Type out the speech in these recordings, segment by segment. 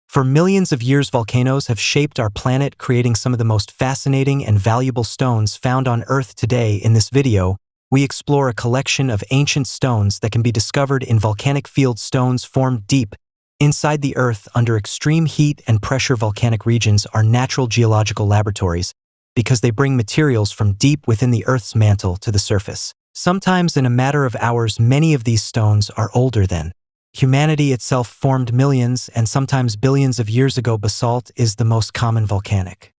For millions of years, volcanoes have shaped our planet, creating some of the most fascinating and valuable stones found on Earth today. In this video, we explore a collection of ancient stones that can be discovered in volcanic field. Stones formed deep inside the Earth under extreme heat and pressure. Volcanic regions are natural geological laboratories because they bring materials from deep within the Earth's mantle to the surface. Sometimes in a matter of hours, many of these stones are older than humanity itself, formed millions and sometimes billions of years ago. Basalt is the most common volcanic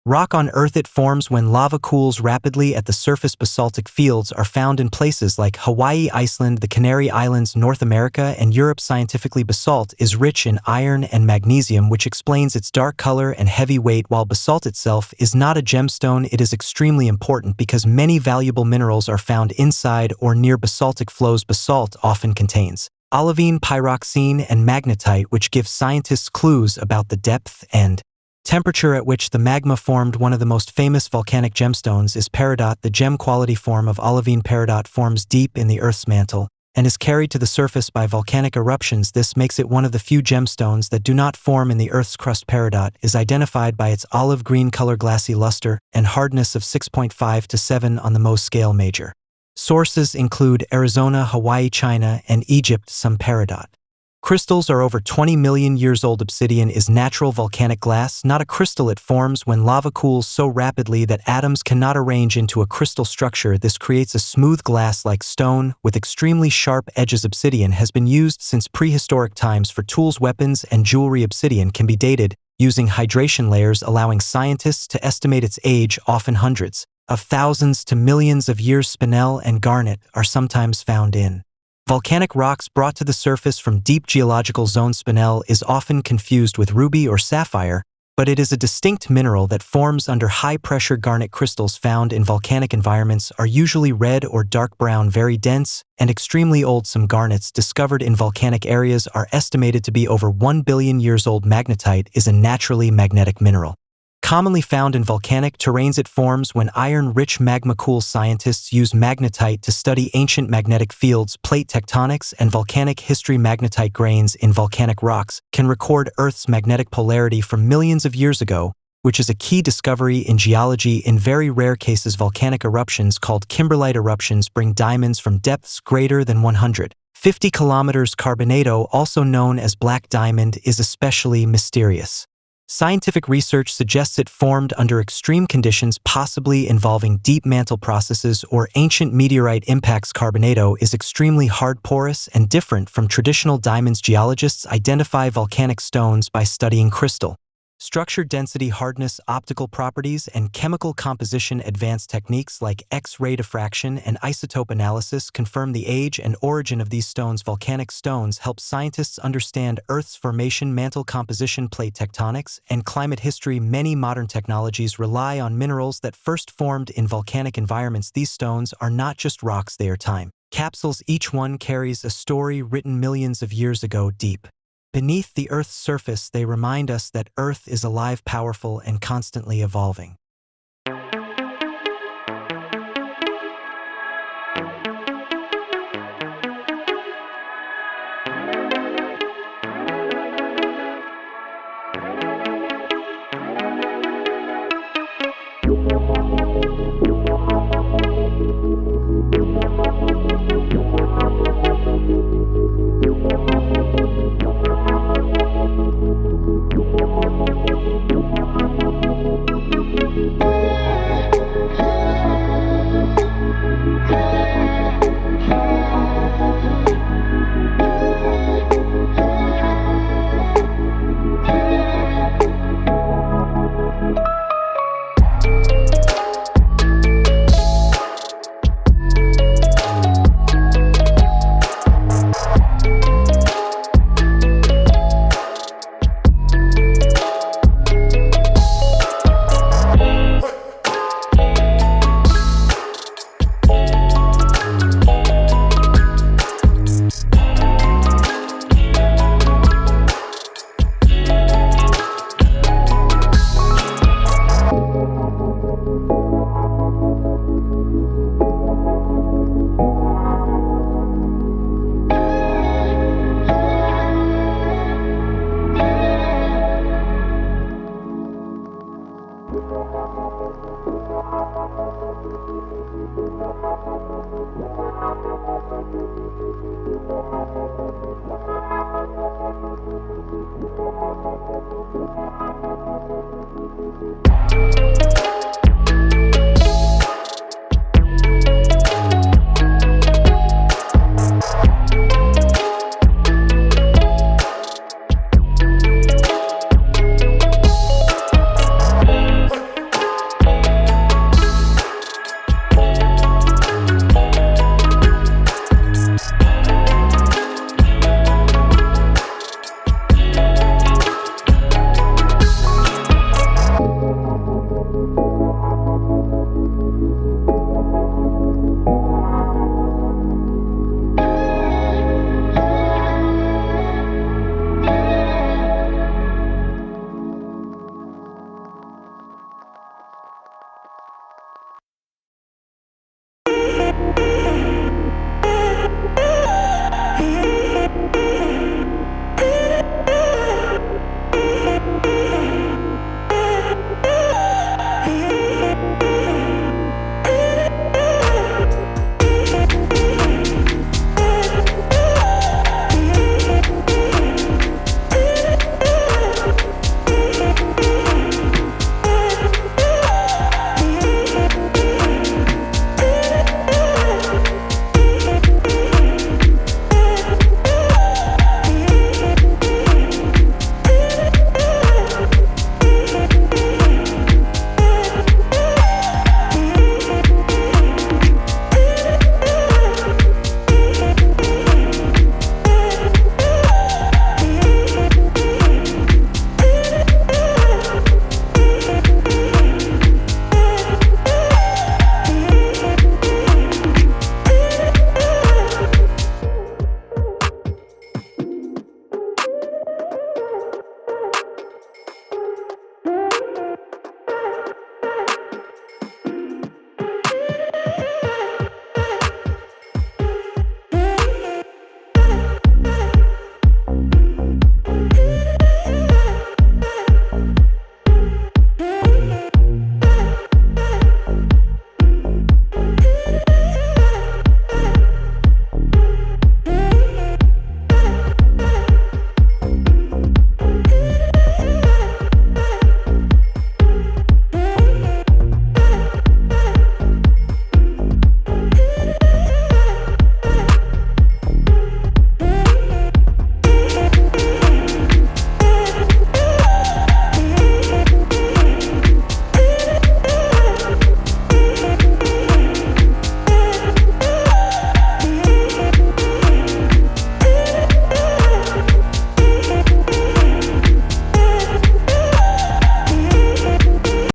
rock on Earth. It forms when lava cools rapidly at the surface. Basaltic fields are found in places like Hawaii, Iceland, the Canary Islands, North America, and Europe. Scientifically, basalt is rich in iron and magnesium, which explains its dark color and heavy weight. While basalt itself is not a gemstone, it is extremely important because many valuable minerals are found inside or near basaltic flows. Basalt often contains olivine, pyroxene, and magnetite, which give scientists clues about the depth and temperature at which the magma formed. One of the most famous volcanic gemstones is Peridot. The gem-quality form of olivine peridot forms deep in the Earth's mantle and is carried to the surface by volcanic eruptions. This makes it one of the few gemstones that do not form in the Earth's crust. Peridot is identified by its olive green color, glassy luster, and hardness of 6.5 to 7 on the Mohs scale. Major sources include Arizona, Hawaii, China, and Egypt. Some peridot crystals are over 20 million years old. Obsidian is natural volcanic glass, not a crystal. It forms when lava cools so rapidly that atoms cannot arrange into a crystal structure. This creates a smooth glass-like stone with extremely sharp edges. Obsidian has been used since prehistoric times for tools, weapons, and jewelry. Obsidian can be dated using hydration layers, allowing scientists to estimate its age, often hundreds of thousands to millions of years. Spinel and garnet are sometimes found in volcanic rocks brought to the surface from deep geological zones. Spinel is often confused with ruby or sapphire, but it is a distinct mineral that forms under high-pressure. Garnet crystals found in volcanic environments are usually red or dark brown, very dense, and extremely old. Some garnets discovered in volcanic areas are estimated to be over 1 billion years old. Magnetite is a naturally magnetic mineral commonly found in volcanic terrains. It forms when iron-rich magma cools. Scientists use magnetite to study ancient magnetic fields, plate tectonics, and volcanic history. Magnetite grains in volcanic rocks can record Earth's magnetic polarity from millions of years ago, which is a key discovery in geology. In very rare cases, volcanic eruptions called kimberlite eruptions bring diamonds from depths greater than 150 kilometers. Carbonado, also known as black diamond, is especially mysterious. Scientific research suggests it formed under extreme conditions, possibly involving deep mantle processes or ancient meteorite impacts. Carbonado is extremely hard, porous, and different from traditional diamonds. Geologists identify volcanic stones by studying crystal structure, density, hardness, optical properties, and chemical composition. Advanced techniques like X-ray diffraction and isotope analysis confirm the age and origin of these stones. Volcanic stones help scientists understand Earth's formation, mantle composition, plate tectonics, and climate history. Many modern technologies rely on minerals that first formed in volcanic environments. These stones are not just rocks, they are time capsules. Each one carries a story written millions of years ago. Deep beneath the Earth's surface, they remind us that Earth is alive, powerful, and constantly evolving.